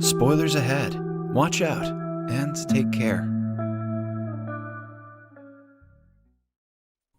Spoilers ahead. Watch out and take care.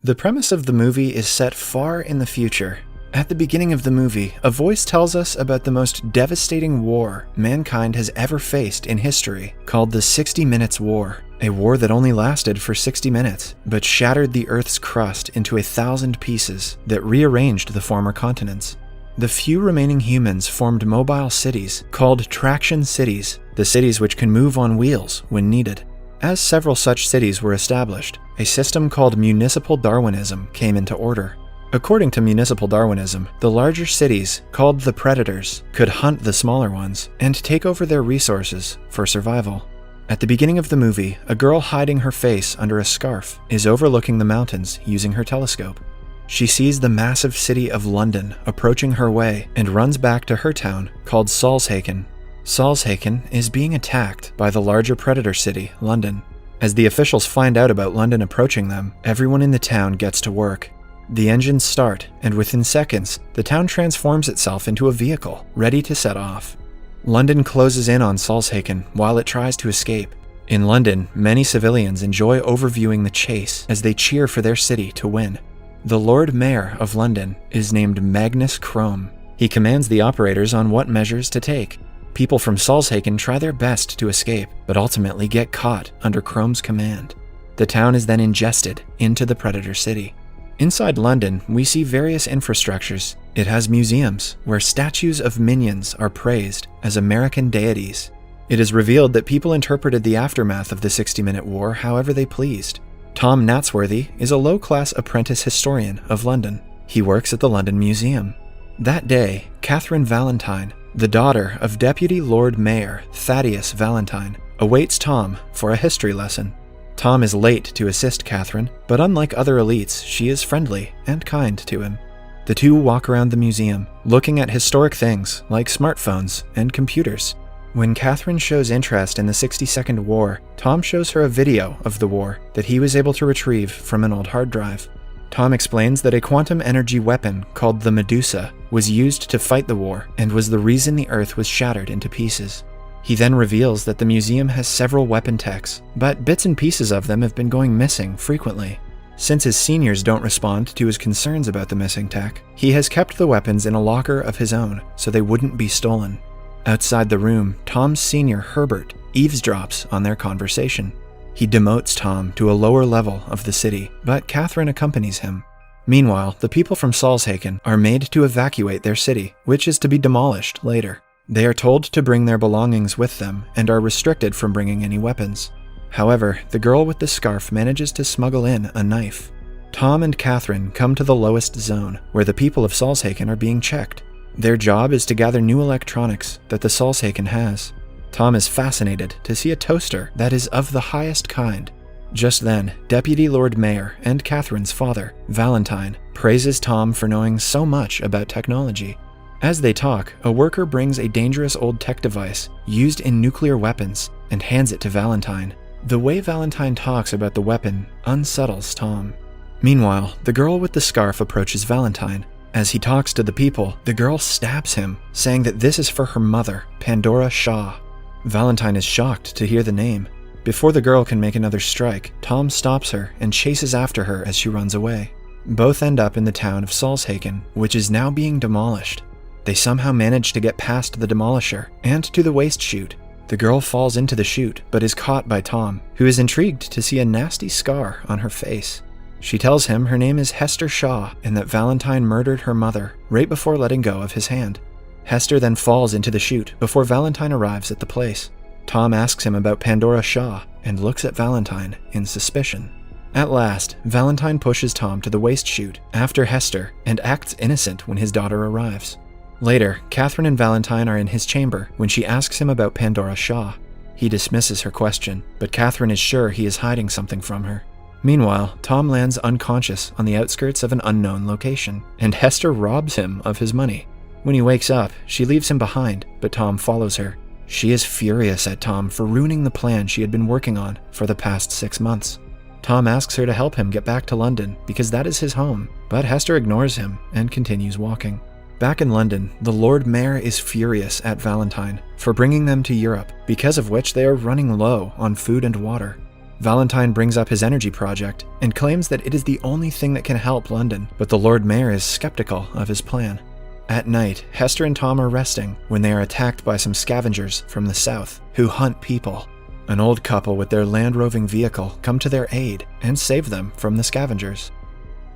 The premise of the movie is set far in the future. At the beginning of the movie, a voice tells us about the most devastating war mankind has ever faced in history, called the 60 Minutes War. A war that only lasted for 60 minutes, but shattered the Earth's crust into 1,000 pieces that rearranged the former continents. The few remaining humans formed mobile cities called traction cities, the cities which can move on wheels when needed. As several such cities were established, a system called municipal Darwinism came into order. According to municipal Darwinism, the larger cities, called the predators, could hunt the smaller ones and take over their resources for survival. At the beginning of the movie, a girl hiding her face under a scarf is overlooking the mountains using her telescope. She sees the massive city of London approaching her way and runs back to her town called Salzhaken. Salzhaken is being attacked by the larger predator city, London. As the officials find out about London approaching them, everyone in the town gets to work. The engines start, and within seconds, the town transforms itself into a vehicle, ready to set off. London closes in on Salzhaken while it tries to escape. In London, many civilians enjoy overviewing the chase as they cheer for their city to win. The Lord Mayor of London is named Magnus Crome. He commands the operators on what measures to take. People from Salzhaken try their best to escape, but ultimately get caught under Chrome's command. The town is then ingested into the Predator City. Inside London, we see various infrastructures. It has museums, where statues of minions are praised as American deities. It is revealed that people interpreted the aftermath of the 60-minute war however they pleased. Tom Natsworthy is a low-class apprentice historian of London. He works at the London Museum. That day, Catherine Valentine, the daughter of Deputy Lord Mayor Thaddeus Valentine, awaits Tom for a history lesson. Tom is late to assist Catherine, but unlike other elites, she is friendly and kind to him. The two walk around the museum, looking at historic things like smartphones and computers. When Catherine shows interest in the 60-second war, Tom shows her a video of the war that he was able to retrieve from an old hard drive. Tom explains that a quantum energy weapon called the Medusa was used to fight the war and was the reason the Earth was shattered into pieces. He then reveals that the museum has several weapon techs, but bits and pieces of them have been going missing frequently. Since his seniors don't respond to his concerns about the missing tech, he has kept the weapons in a locker of his own so they wouldn't be stolen. Outside the room, Tom's senior, Herbert, eavesdrops on their conversation. He demotes Tom to a lower level of the city, but Catherine accompanies him. Meanwhile, the people from Salzhaken are made to evacuate their city, which is to be demolished later. They are told to bring their belongings with them and are restricted from bringing any weapons. However, the girl with the scarf manages to smuggle in a knife. Tom and Catherine come to the lowest zone, where the people of Salzhaken are being checked. Their job is to gather new electronics that the Salzhaken has. Tom is fascinated to see a toaster that is of the highest kind. Just then, Deputy Lord Mayor and Catherine's father, Valentine, praises Tom for knowing so much about technology. As they talk, a worker brings a dangerous old tech device used in nuclear weapons and hands it to Valentine. The way Valentine talks about the weapon unsettles Tom. Meanwhile, the girl with the scarf approaches Valentine. As he talks to the people, the girl stabs him, saying that this is for her mother, Pandora Shaw. Valentine is shocked to hear the name. Before the girl can make another strike, Tom stops her and chases after her as she runs away. Both end up in the town of Salzhaken, which is now being demolished. They somehow manage to get past the demolisher and to the waste chute. The girl falls into the chute, but is caught by Tom, who is intrigued to see a nasty scar on her face. She tells him her name is Hester Shaw and that Valentine murdered her mother right before letting go of his hand. Hester then falls into the chute before Valentine arrives at the place. Tom asks him about Pandora Shaw and looks at Valentine in suspicion. At last, Valentine pushes Tom to the waste chute after Hester and acts innocent when his daughter arrives. Later, Catherine and Valentine are in his chamber when she asks him about Pandora Shaw. He dismisses her question, but Catherine is sure he is hiding something from her. Meanwhile, Tom lands unconscious on the outskirts of an unknown location, and Hester robs him of his money. When he wakes up, she leaves him behind, but Tom follows her. She is furious at Tom for ruining the plan she had been working on for the past 6 months. Tom asks her to help him get back to London because that is his home, but Hester ignores him and continues walking. Back in London, the Lord Mayor is furious at Valentine for bringing them to Europe, because of which they are running low on food and water. Valentine brings up his energy project and claims that it is the only thing that can help London, but the Lord Mayor is skeptical of his plan. At night, Hester and Tom are resting when they are attacked by some scavengers from the south who hunt people. An old couple with their land-roving vehicle come to their aid and save them from the scavengers.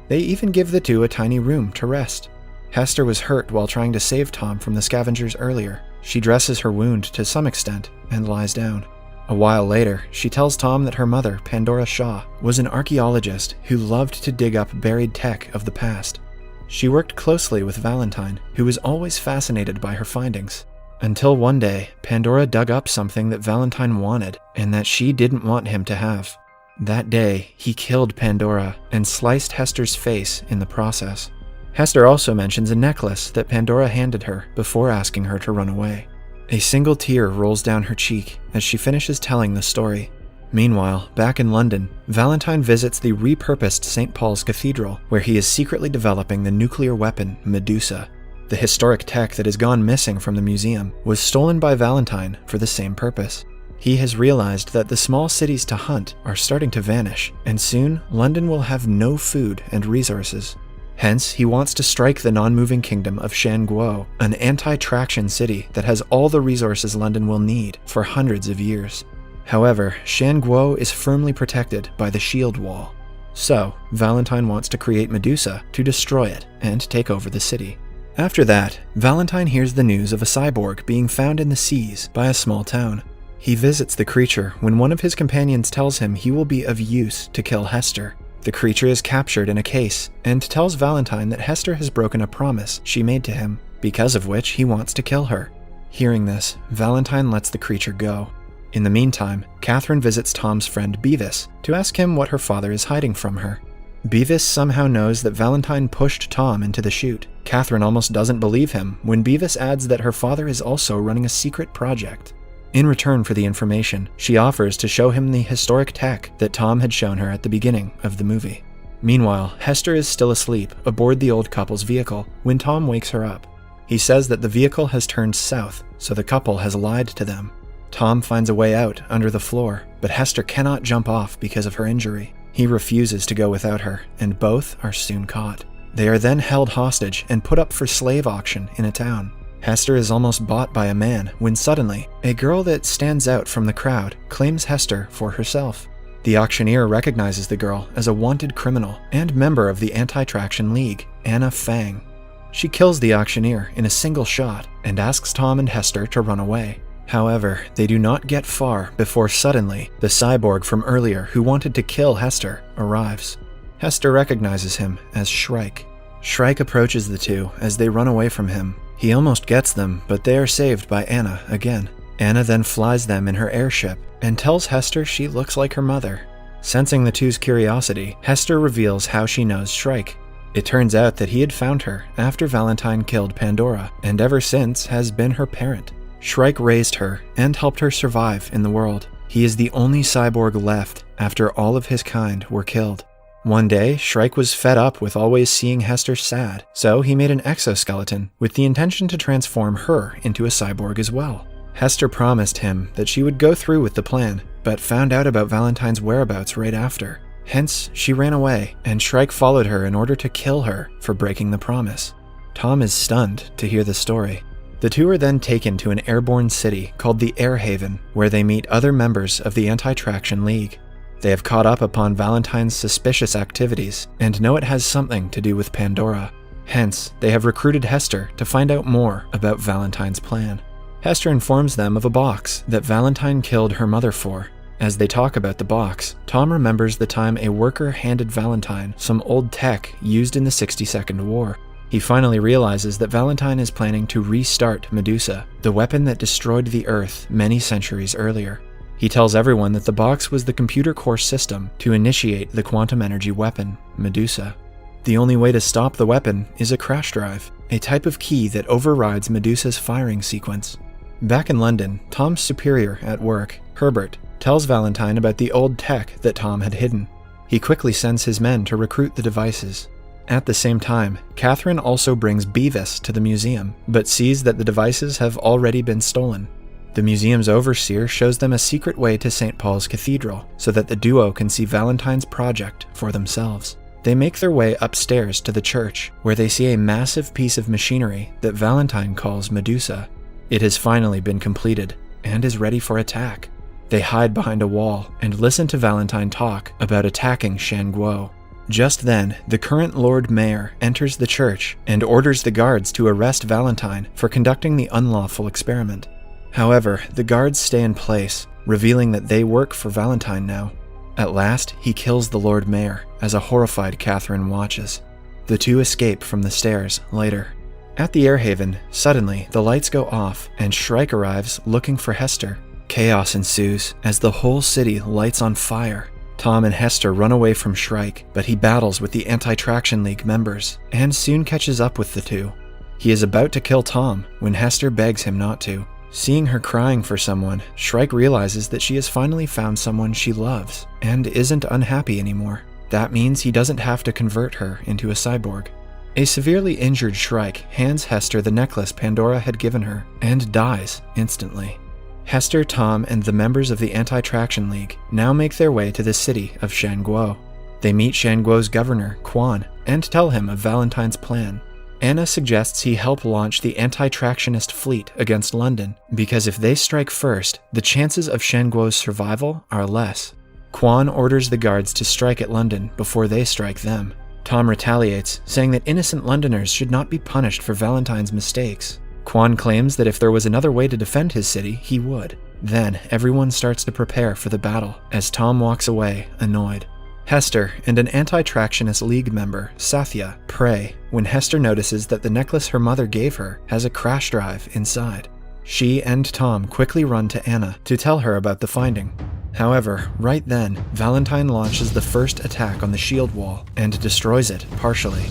They even give the two a tiny room to rest. Hester was hurt while trying to save Tom from the scavengers earlier. She dresses her wound to some extent and lies down. A while later, she tells Tom that her mother, Pandora Shaw, was an archaeologist who loved to dig up buried tech of the past. She worked closely with Valentine, who was always fascinated by her findings. Until one day, Pandora dug up something that Valentine wanted and that she didn't want him to have. That day, he killed Pandora and sliced Hester's face in the process. Hester also mentions a necklace that Pandora handed her before asking her to run away. A single tear rolls down her cheek as she finishes telling the story. Meanwhile, back in London, Valentine visits the repurposed St. Paul's Cathedral, where he is secretly developing the nuclear weapon Medusa. The historic tech that has gone missing from the museum was stolen by Valentine for the same purpose. He has realized that the small cities to hunt are starting to vanish, and soon London will have no food and resources. Hence, he wants to strike the non-moving kingdom of Shanguo, an anti-traction city that has all the resources London will need for hundreds of years. However, Shanguo is firmly protected by the shield wall. So, Valentine wants to create Medusa to destroy it and take over the city. After that, Valentine hears the news of a cyborg being found in the seas by a small town. He visits the creature when one of his companions tells him he will be of use to kill Hester. The creature is captured in a case and tells Valentine that Hester has broken a promise she made to him, because of which he wants to kill her. Hearing this, Valentine lets the creature go. In the meantime, Catherine visits Tom's friend Beavis to ask him what her father is hiding from her. Beavis somehow knows that Valentine pushed Tom into the chute. Catherine almost doesn't believe him when Beavis adds that her father is also running a secret project. In return for the information, she offers to show him the historic tech that Tom had shown her at the beginning of the movie. Meanwhile, Hester is still asleep aboard the old couple's vehicle when Tom wakes her up. He says that the vehicle has turned south, so the couple has lied to them. Tom finds a way out under the floor, but Hester cannot jump off because of her injury. He refuses to go without her, and both are soon caught. They are then held hostage and put up for slave auction in a town. Hester is almost bought by a man when suddenly, a girl that stands out from the crowd claims Hester for herself. The auctioneer recognizes the girl as a wanted criminal and member of the Anti-Traction League, Anna Fang. She kills the auctioneer in a single shot and asks Tom and Hester to run away. However, they do not get far before suddenly, the cyborg from earlier who wanted to kill Hester arrives. Hester recognizes him as Shrike. Shrike approaches the two as they run away from him. He almost gets them, but they are saved by Anna again. Anna then flies them in her airship and tells Hester she looks like her mother. Sensing the two's curiosity, Hester reveals how she knows Shrike. It turns out that he had found her after Valentine killed Pandora, and ever since has been her parent. Shrike raised her and helped her survive in the world. He is the only cyborg left after all of his kind were killed. One day, Shrike was fed up with always seeing Hester sad, so he made an exoskeleton with the intention to transform her into a cyborg as well. Hester promised him that she would go through with the plan, but found out about Valentine's whereabouts right after. Hence, she ran away, and Shrike followed her in order to kill her for breaking the promise. Tom is stunned to hear the story. The two are then taken to an airborne city called the Air Haven, where they meet other members of the Anti-Traction League. They have caught up upon Valentine's suspicious activities and know it has something to do with Pandora. Hence, they have recruited Hester to find out more about Valentine's plan. Hester informs them of a box that Valentine killed her mother for. As they talk about the box, Tom remembers the time a worker handed Valentine some old tech used in the 60-second war. He finally realizes that Valentine is planning to restart Medusa, the weapon that destroyed the Earth many centuries earlier. He tells everyone that the box was the computer core system to initiate the quantum energy weapon, Medusa. The only way to stop the weapon is a crash drive, a type of key that overrides Medusa's firing sequence. Back in London, Tom's superior at work, Herbert, tells Valentine about the old tech that Tom had hidden. He quickly sends his men to recruit the devices. At the same time, Catherine also brings Beavis to the museum, but sees that the devices have already been stolen. The museum's overseer shows them a secret way to St. Paul's Cathedral, so that the duo can see Valentine's project for themselves. They make their way upstairs to the church, where they see a massive piece of machinery that Valentine calls Medusa. It has finally been completed, and is ready for attack. They hide behind a wall and listen to Valentine talk about attacking Shangguo. Just then, the current Lord Mayor enters the church and orders the guards to arrest Valentine for conducting the unlawful experiment. However, the guards stay in place, revealing that they work for Valentine now. At last, he kills the Lord Mayor as a horrified Catherine watches. The two escape from the stairs later. At the Airhaven, suddenly the lights go off and Shrike arrives looking for Hester. Chaos ensues as the whole city lights on fire. Tom and Hester run away from Shrike, but he battles with the Anti-Traction League members and soon catches up with the two. He is about to kill Tom when Hester begs him not to. Seeing her crying for someone, Shrike realizes that she has finally found someone she loves and isn't unhappy anymore. That means he doesn't have to convert her into a cyborg. A severely injured Shrike hands Hester the necklace Pandora had given her and dies instantly. Hester, Tom, and the members of the Anti-Traction League now make their way to the city of Shangguo. They meet Shangguo's governor, Quan, and tell him of Valentine's plan. Anna suggests he help launch the anti-tractionist fleet against London, because if they strike first, the chances of Shangguo's survival are less. Quan orders the guards to strike at London before they strike them. Tom retaliates, saying that innocent Londoners should not be punished for Valentine's mistakes. Quan claims that if there was another way to defend his city, he would. Then, everyone starts to prepare for the battle, as Tom walks away, annoyed. Hester and an Anti-Tractionist League member, Sathya, pray when Hester notices that the necklace her mother gave her has a crash drive inside. She and Tom quickly run to Anna to tell her about the finding. However, right then, Valentine launches the first attack on the shield wall and destroys it partially.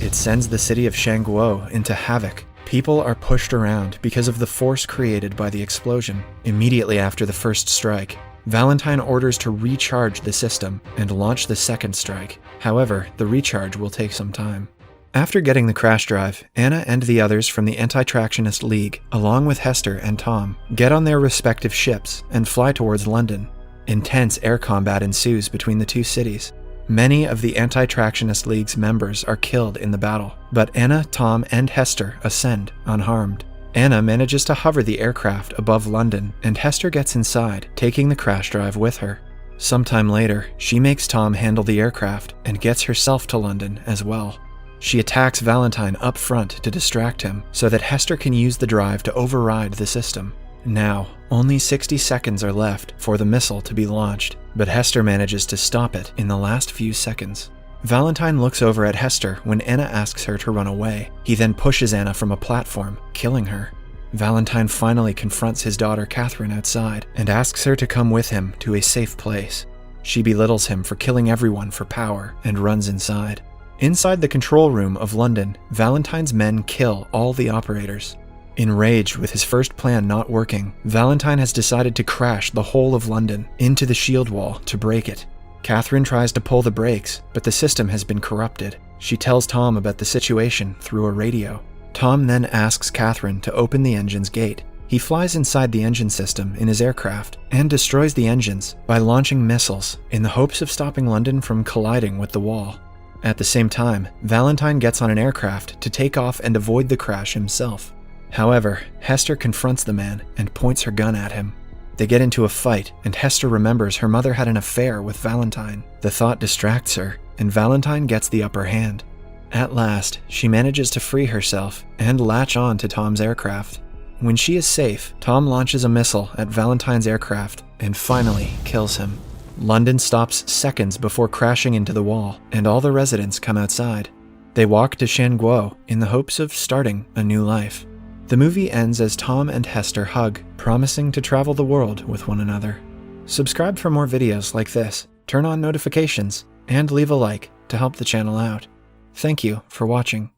It sends the city of Shangguo into havoc. People are pushed around because of the force created by the explosion. Immediately after the first strike, Valentine orders to recharge the system and launch the second strike. However, the recharge will take some time. After getting the crash drive, Anna and the others from the Anti-Tractionist League, along with Hester and Tom, get on their respective ships and fly towards London. Intense air combat ensues between the two cities. Many of the Anti-Tractionist League's members are killed in the battle, but Anna, Tom, and Hester ascend unharmed. Anna manages to hover the aircraft above London, and Hester gets inside, taking the crash drive with her. Sometime later, she makes Tom handle the aircraft and gets herself to London as well. She attacks Valentine up front to distract him, so that Hester can use the drive to override the system. Now, only 60 seconds are left for the missile to be launched, but Hester manages to stop it in the last few seconds. Valentine looks over at Hester when Anna asks her to run away. He then pushes Anna from a platform, killing her. Valentine finally confronts his daughter Catherine outside and asks her to come with him to a safe place. She belittles him for killing everyone for power and runs inside. Inside the control room of London, Valentine's men kill all the operators. Enraged with his first plan not working, Valentine has decided to crash the whole of London into the shield wall to break it. Catherine tries to pull the brakes, but the system has been corrupted. She tells Tom about the situation through a radio. Tom then asks Catherine to open the engine's gate. He flies inside the engine system in his aircraft and destroys the engines by launching missiles in the hopes of stopping London from colliding with the wall. At the same time, Valentine gets on an aircraft to take off and avoid the crash himself. However, Hester confronts the man and points her gun at him. They get into a fight, and Hester remembers her mother had an affair with Valentine. The thought distracts her, and Valentine gets the upper hand. At last, she manages to free herself and latch on to Tom's aircraft. When she is safe, Tom launches a missile at Valentine's aircraft and finally kills him. London stops seconds before crashing into the wall, and all the residents come outside. They walk to Shangguo in the hopes of starting a new life. The movie ends as Tom and Hester hug, promising to travel the world with one another. Subscribe for more videos like this, turn on notifications, and leave a like to help the channel out. Thank you for watching.